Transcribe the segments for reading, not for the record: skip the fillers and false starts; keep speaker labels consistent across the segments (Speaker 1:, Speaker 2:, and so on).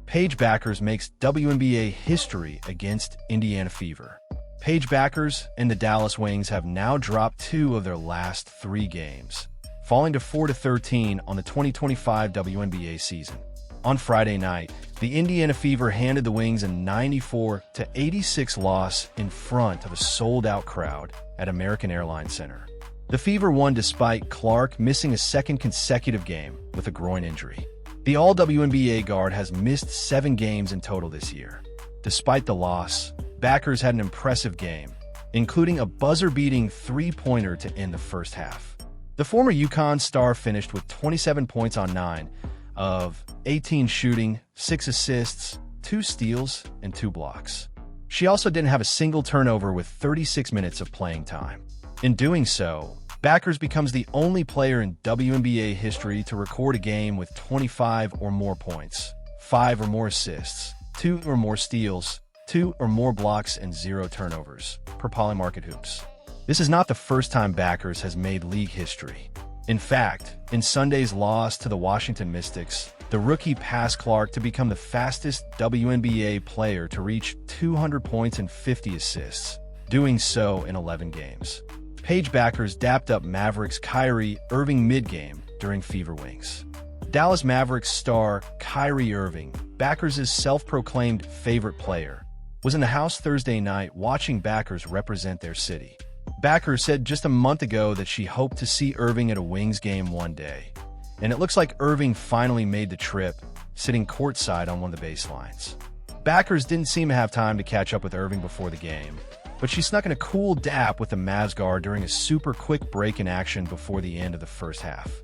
Speaker 1: Paige Bueckers makes WNBA history against Indiana Fever. Paige Bueckers and the Dallas Wings have now dropped 2 of their last 3 games, falling to 4-13 on the 2025 WNBA season. On Friday night, the Indiana Fever handed the Wings a 94-86 loss in front of a sold-out crowd at American Airlines Center. The Fever won despite Clark missing a second consecutive game with a groin injury. The All-WNBA guard has missed 7 games in total this year. Despite the loss, Bueckers had an impressive game, including a buzzer-beating 3-pointer to end the first half. The former UConn star finished with 27 points on 9 of 18 shooting, 6 assists, 2 steals, and 2 blocks. She also didn't have a single turnover with 36 minutes of playing time. In doing so, Bueckers becomes the only player in WNBA history to record a game with 25 or more points, 5 or more assists, 2 or more steals, 2 or more blocks, and 0 turnovers, per Polymarket Hoops. This is not the first time Bueckers has made league history. In fact, in Sunday's loss to the Washington Mystics, the rookie passed Clark to become the fastest WNBA player to reach 200 points and 50 assists, doing so in 11 games. Paige Bueckers dapped up Mavericks KYRIE Irving mid-game during Fever Wings. Dallas Mavericks star KYRIE Irving, Bueckers' self-proclaimed favorite player, was in the house Thursday night watching Bueckers represent their city. Bueckers said just a month ago that she hoped to see Irving at a Wings game one day, and it looks like Irving finally made the trip, sitting courtside on one of the baselines. Bueckers didn't seem to have time to catch up with Irving before the game, but she snuck in a cool dap with the Mavs guard during a super quick break in action before the end of the first half.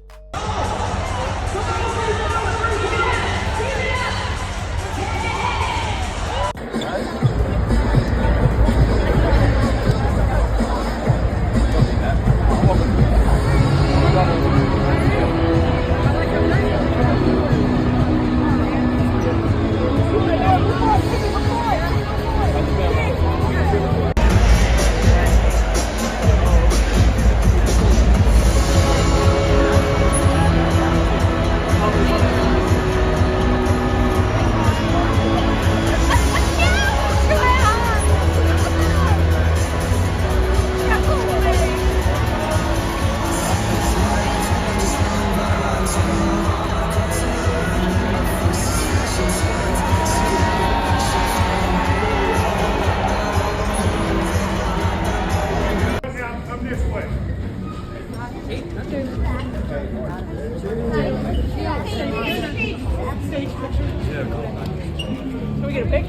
Speaker 2: Can we get a pic?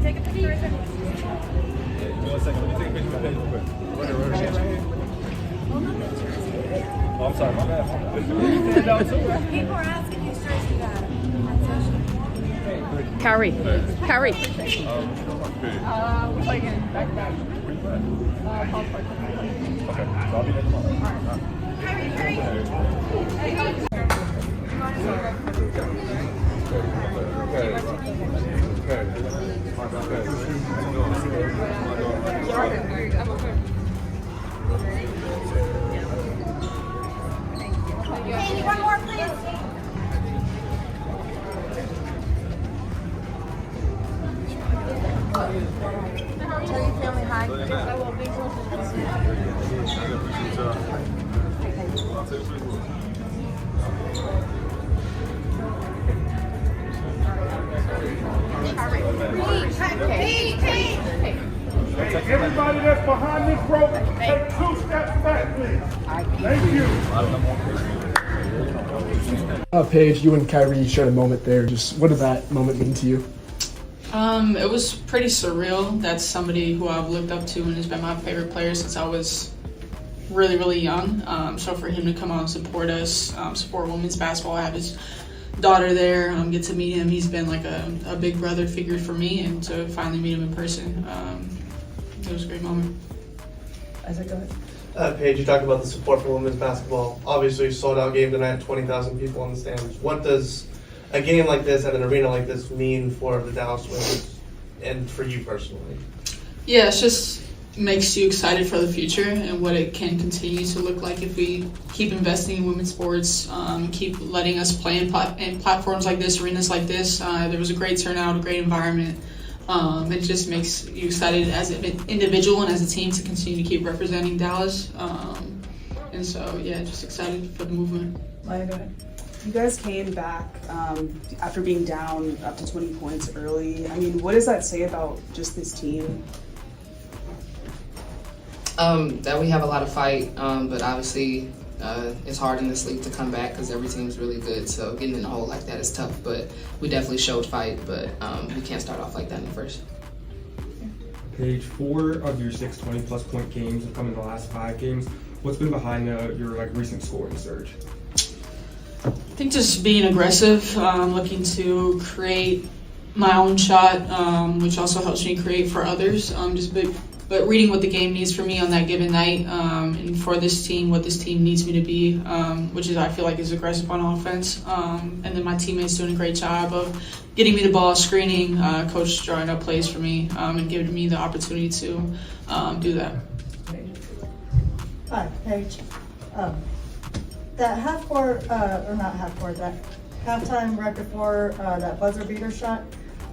Speaker 2: Take a picture right there.
Speaker 3: One second, let me take a picture of Paige real quick. Oh, I'm sorry, my bad.
Speaker 2: People are asking you straight to that.
Speaker 4: KYRIE. KYRIE.
Speaker 2: We're playing back.
Speaker 3: Okay, so I'll be there tomorrow.
Speaker 2: Hey, one more, please. Tell your family hi. I will be.
Speaker 5: Everybody that's behind this rope, take 2 steps back, please. Thank you.
Speaker 6: Paige, you and KYRIE shared a moment there. Just what did that moment mean to you?
Speaker 7: It was pretty surreal. That's somebody who I've looked up to and has been my favorite player since I was really, really young. So for him to come out and support us, support women's basketball, have his daughter there, get to meet him. He's been like a big brother figure for me, and to finally meet him in person, it was a great moment.
Speaker 2: Isaac, go ahead.
Speaker 4: Paige, you talked about the support for women's basketball. Obviously, sold out game tonight, 20,000 people in the stands. What does a game like this and an arena like this mean for the Dallas Wings and for you personally?
Speaker 7: Yeah, it's just makes you excited for the future and what it can continue to look like if we keep investing in women's sports, keep letting us play in platforms like this, arenas like this. There was a great turnout, a great environment. It just makes you excited as an individual and as a team to continue to keep representing Dallas. And so, yeah, just excited for the movement.
Speaker 2: Maya, go ahead.
Speaker 8: You guys came back after being down up to 20 points early. I mean, what does that say about just this team?
Speaker 9: That we have a lot of fight, but obviously it's hard in this league to come back because every team's really good. So getting in a hole like that is tough, but we definitely showed fight, but we can't start off like that in the first.
Speaker 10: Paige, 4 of your 6 20-plus point games have come in the last 5 games. What's been behind your recent scoring surge?
Speaker 7: I think just being aggressive, looking to create my own shot, which also helps me create for others. But reading what the game needs for me on that given night, and for this team, what this team needs me to be, which is I feel like is aggressive on offense. And then my teammates doing a great job of getting me the ball, screening, coach drawing up plays for me, and giving me the opportunity to do that.
Speaker 11: Hi, Paige. That half-court, or not half-court, that halftime right before that buzzer beater shot,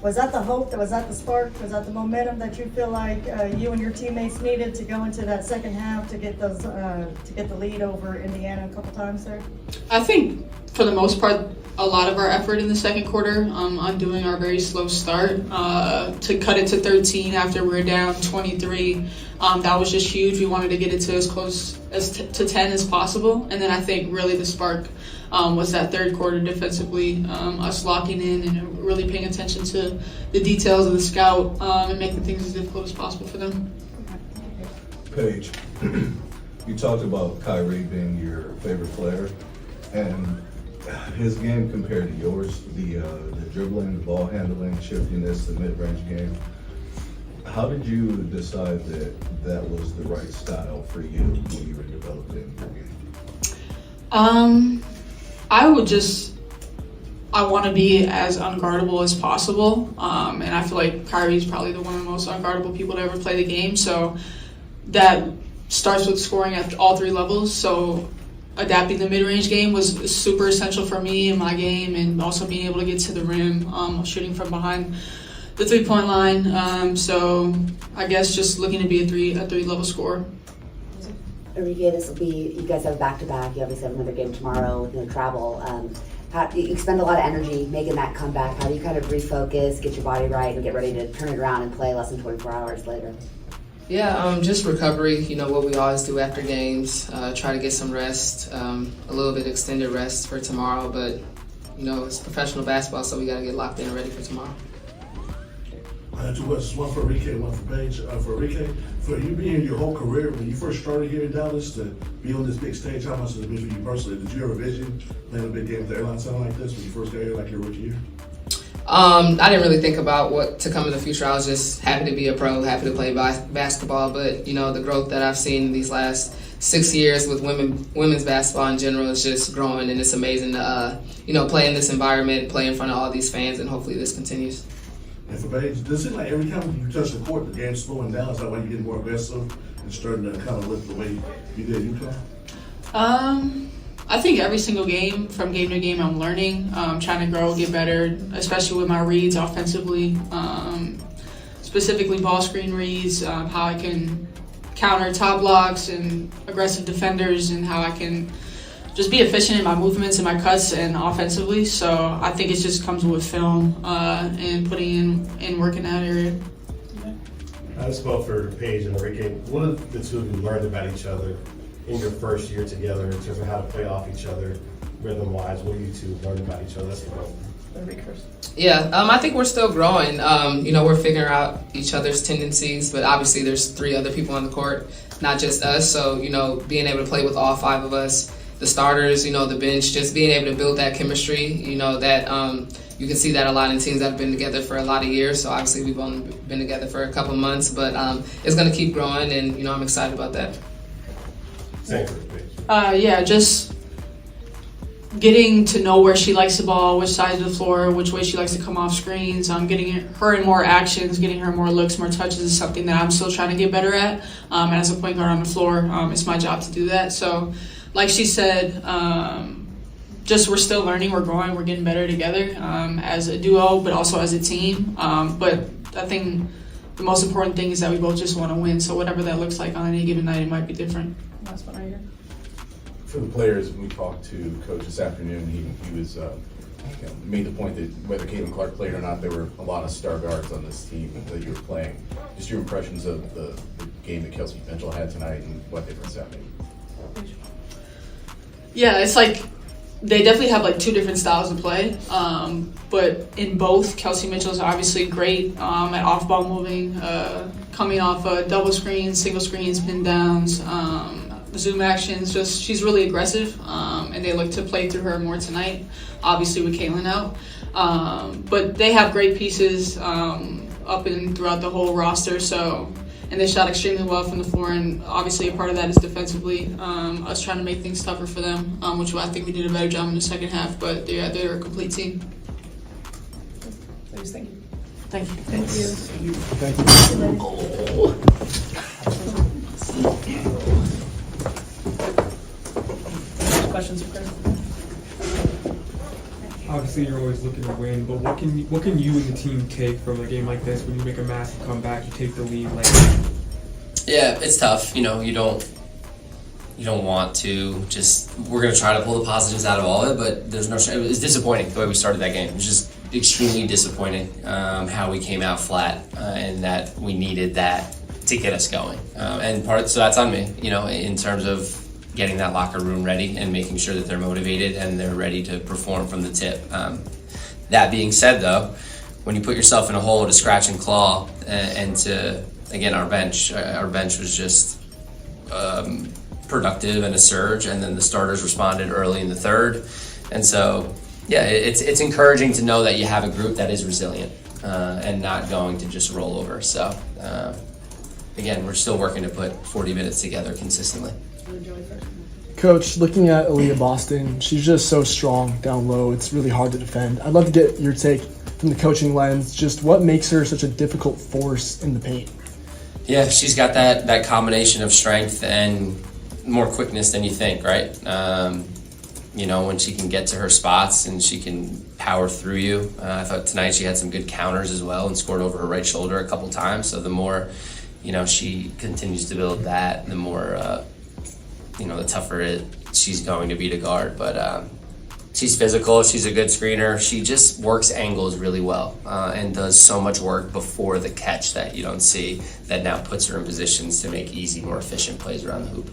Speaker 11: was that the hope, was that the spark, was that the momentum that you feel like you and your teammates needed to go into that second half to get those, to get the lead over Indiana a couple times there?
Speaker 7: I think for the most part, a lot of our effort in the second quarter, undoing our very slow start, to cut it to 13 after we were down 23. That was just huge. We wanted to get it to as close as to 10 as possible. And then I think really the spark was that third quarter defensively, us locking in and really paying attention to the details of the scout, and making things as difficult as possible for them.
Speaker 12: Paige, you talked about KYRIE being your favorite player, and his game compared to yours, the dribbling, the ball handling, shiftiness, the mid-range game. How did you decide that that was the right style for you when you were developing your game?
Speaker 7: I want to be as unguardable as possible, and I feel like KYRIE is probably one of the most unguardable people to ever play the game, so that starts with scoring at all 3 levels. So adapting the mid-range game was super essential for me in my game, and also being able to get to the rim, shooting from behind the 3-point line. So I guess just looking to be a 3-level scorer.
Speaker 13: Enrique, this will be, you guys have back-to-back. You obviously have another game tomorrow with no travel. You expend a lot of energy making that comeback. How do you kind of refocus, get your body right, and get ready to turn it around and play less than 24 hours later?
Speaker 9: Yeah, just recovery, what we always do after games, try to get some rest, a little bit extended rest for tomorrow, but, it's professional basketball, so we got to get locked in and ready for tomorrow.
Speaker 5: I have 2 questions, one for Enrique, one for Paige. For Enrique, for you being your whole career, when you first started here in Dallas to be on this big stage, how much did it mean for you personally? Did you ever envision playing a big game with the airline sound like this when you first got here, like your rookie year?
Speaker 9: I didn't really think about what to come in the future. I was just happy to be a pro, happy to play basketball. But, the growth that I've seen in these last 6 years with women's basketball in general is just growing. And it's amazing to, play in this environment, play in front of all these fans, and hopefully this continues.
Speaker 5: And for Paige, does it seem like every time you touch the court, the game's slowing down? Is that why you're getting more aggressive and starting to kind of look the way you did in UConn?
Speaker 7: I think every single game, from game to game, I'm learning, trying to grow, get better, especially with my reads offensively, specifically ball screen reads, how I can counter top blocks and aggressive defenders, and how I can just be efficient in my movements and my cuts and offensively. So I think it just comes with film and putting in work in that area.
Speaker 3: This is both for Paige and Enrique. What have the two of you learned about each other in your first year together in terms of how to play off each other, rhythm-wise? What do you two learn about each other? That's for both.
Speaker 9: Yeah, I think we're still growing. We're figuring out each other's tendencies, but obviously there's 3 other people on the court, not just us. So, being able to play with all 5 of us, the starters, the bench, just being able to build that chemistry, that you can see that a lot in teams that have been together for a lot of years. So obviously we've only been together for a couple months, but it's going to keep growing, and I'm excited about that.
Speaker 3: Same for Paige.
Speaker 7: Yeah, just getting to know where she likes the ball, which side of the floor, which way she likes to come off screens, getting her in more actions, getting her more looks, more touches is something that I'm still trying to get better at. And as a point guard on the floor, it's my job to do that. So, like she said, just we're still learning, we're growing, we're getting better together as a duo, but also as a team. But I think the most important thing is that we both just want to win. So whatever that looks like on any given night, it might be different. That's what I hear.
Speaker 14: For the players, we talked to Coach this afternoon. He was made the point that whether Caitlin Clark played or not, there were a lot of star guards on this team that you were playing. Just your impressions of the game that Kelsey Mitchell had tonight and what difference that made.
Speaker 7: Yeah, it's like they definitely have like two different styles of play. But in both, Kelsey Mitchell's obviously great at off-ball moving, coming off double screens, single screens, pin downs, zoom actions. Just she's really aggressive, and they look to play through her more tonight. Obviously with Caitlin out, but they have great pieces up and throughout the whole roster. So. And they shot extremely well from the floor, and obviously a part of that is defensively, us trying to make things tougher for them, which I think we did a better job in the second half, but they're a complete team.
Speaker 8: Please, thank you.
Speaker 7: Thank you.
Speaker 8: Thank you. Questions for Chris?
Speaker 10: Obviously, you're always looking to win, but what can you and the team take from a game like this when you make a massive comeback, you take the lead?
Speaker 15: Yeah, it's tough. You don't want to just. We're gonna try to pull the positives out of all of it, but there's no. It was disappointing the way we started that game. It was just extremely disappointing how we came out flat, and that we needed that to get us going. So that's on me. In terms of getting that locker room ready and making sure that they're motivated and they're ready to perform from the tip. That being said, though, when you put yourself in a hole to scratch and claw, and to, again, our bench was just productive and a surge, and then the starters responded early in the third. And so, yeah, it's encouraging to know that you have a group that is resilient and not going to just roll over. So, again, we're still working to put 40 minutes together consistently.
Speaker 6: Coach, looking at Aliyah Boston, she's just so strong down low. It's really hard to defend. I'd love to get your take from the coaching lens. Just what makes her such a difficult force in the paint?
Speaker 15: Yeah, she's got that combination of strength and more quickness than you think, right? When she can get to her spots and she can power through you. I thought tonight she had some good counters as well and scored over her right shoulder a couple times. So the more, she continues to build that, the more, the tougher she's going to be to guard. But she's physical. She's a good screener. She just works angles really well and does so much work before the catch that you don't see, that now puts her in positions to make easy, more efficient plays around the hoop.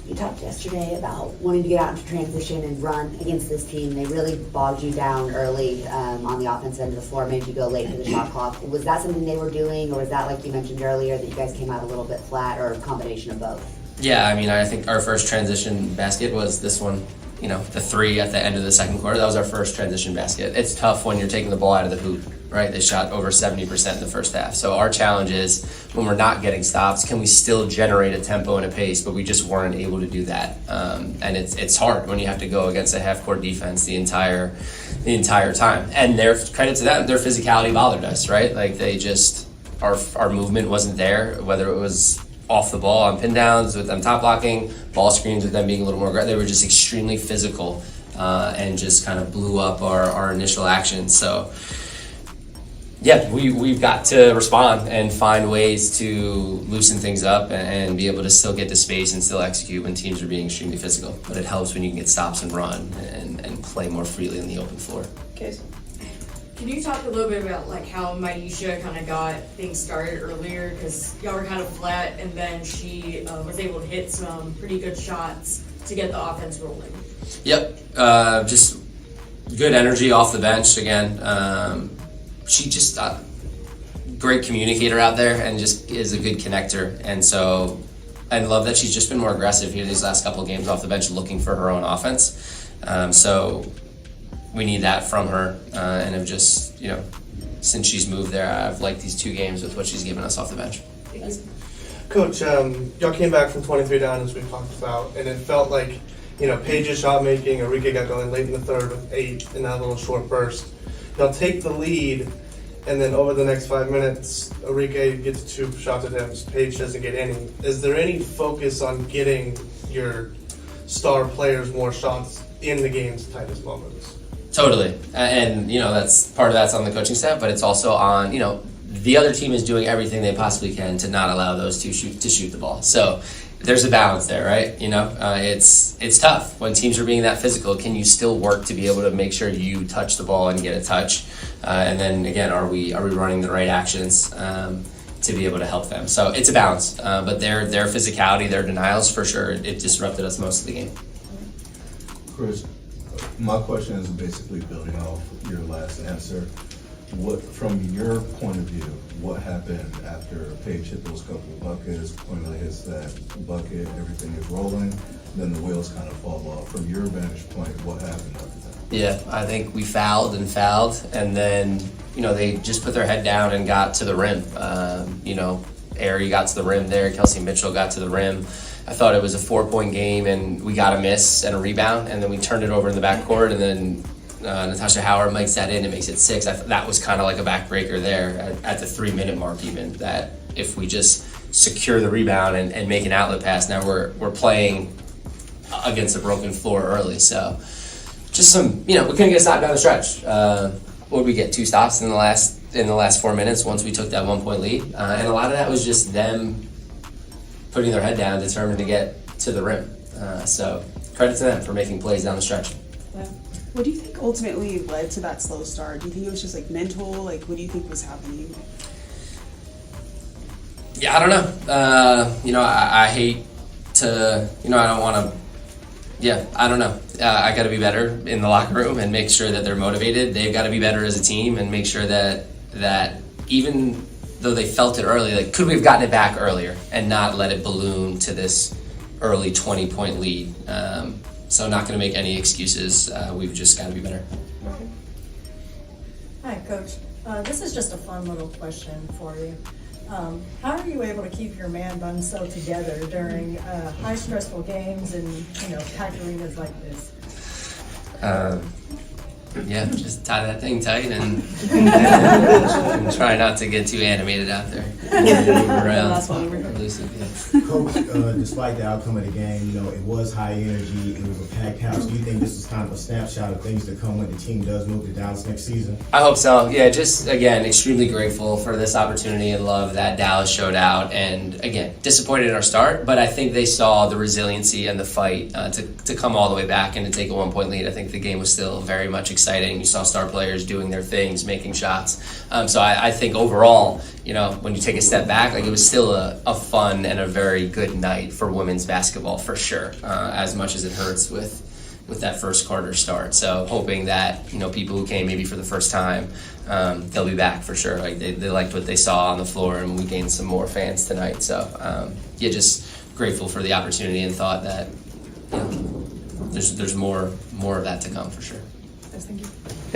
Speaker 13: You talked yesterday about wanting to get out into transition and run against this team. They really bogged you down early on the offensive end of the floor, made you go late to the shot clock. Was that something they were doing, or was that, like you mentioned earlier, that you guys came out a little bit flat, or a combination of both?
Speaker 15: Yeah, I think our first transition basket was this one, the three at the end of the second quarter. That was our first transition basket. It's tough when you're taking the ball out of the hoop, right? They shot over 70% in the first half. So our challenge is, when we're not getting stops, can we still generate a tempo and a pace? But we just weren't able to do that. And it's hard when you have to go against a half-court defense the entire time. And their credit to them, their physicality bothered us, right? Like they just, our movement wasn't there, whether it was off the ball on pin downs with them top blocking, ball screens with them being a little more aggressive. They were just extremely physical and just kind of blew up our initial actions. So yeah, we've got to respond and find ways to loosen things up and be able to still get to space and still execute when teams are being extremely physical. But it helps when you can get stops and run and play more freely on the open floor.
Speaker 2: Okay. Can you talk a little bit about how Maisha kind of got things started earlier? Because y'all were kind of flat, and then she was able to hit some pretty good shots to get the offense rolling.
Speaker 15: Yep, just good energy off the bench again. She just great communicator out there and just is a good connector. And so and love that she's just been more aggressive here these last couple of games off the bench, looking for her own offense. So we need that from her, and have just, since she's moved there, I've liked these 2 games with what she's given us off the bench.
Speaker 4: Coach, y'all came back from 23 down, as we talked about, and it felt like, Paige's shot making, Enrique got going late in the third with 8 in that little short burst. Y'all take the lead, and then over the next 5 minutes, Enrique gets 2 shots attempts, Paige doesn't get any. Is there any focus on getting your star players more shots in the game's tightest moments?
Speaker 15: Totally, and that's part of that's on the coaching staff, but it's also on the other team is doing everything they possibly can to not allow those two to shoot the ball. So there's a balance there, right? It's tough when teams are being that physical. Can you still work to be able to make sure you touch the ball and get a touch? And then again, are we running the right actions to be able to help them? So it's a balance, but their physicality, their denials, for sure, it disrupted us most of the game.
Speaker 12: Chris, my question is basically building off your last answer. What, from your point of view, what happened after Paige hit those couple of buckets, Quinley hits that bucket, everything is rolling, then the wheels kind of fall off. From your vantage point, what happened after that?
Speaker 15: Yeah, I think we fouled, and then, they just put their head down and got to the rim. Ari got to the rim there, Kelsey Mitchell got to the rim. I thought it was a 4-point game, and we got a miss and a rebound, and then we turned it over in the backcourt, and then Natasha Howard makes that in and makes it 6. That was kind of like a backbreaker there at the 3-minute mark, even, that if we just secure the rebound and make an outlet pass, now we're playing against a broken floor early. So just some, we couldn't get a stop down the stretch. What did we get? 2 stops in the last 4 minutes once we took that 1-point lead, and a lot of that was just them putting their head down, determined to get to the rim. So credit to them for making plays down the stretch.
Speaker 8: What do you think ultimately led to that slow start? Do you think it was just mental? What do you think was happening?
Speaker 15: Yeah, I don't know. I hate to, I don't want to, I don't know. I got to be better in the locker room and make sure that they're motivated. They've got to be better as a team and make sure that even though they felt it early, could we have gotten it back earlier and not let it balloon to this early 20-point lead? So not going to make any excuses. We've just got to be better.
Speaker 11: Hi, Coach. This is just a fun little question for you. How are you able to keep your man bun so together during high stressful games and packed arenas like this? Just tie that thing tight and try not to get too animated out there. Move around.
Speaker 16: Coach, despite the outcome of the game, it was high energy, it was a packed house. Do you think this is kind of a snapshot of things to come when the team does move to Dallas next season?
Speaker 15: I hope so. Yeah, just again, extremely grateful for this opportunity and love that Dallas showed out. And again, disappointed in our start, but I think they saw the resiliency and the fight to come all the way back and to take a 1-point lead. I think the game was still very much exciting. You saw star players doing their things, making shots. So I think overall, when you take a step back, it was still a fun and a very good night for women's basketball for sure. As much as it hurts with that first quarter start. So hoping that people who came maybe for the first time, they'll be back for sure. They liked what they saw on the floor, and we gained some more fans tonight. So just grateful for the opportunity and thought that there's more of that to come for sure.
Speaker 8: Thank you.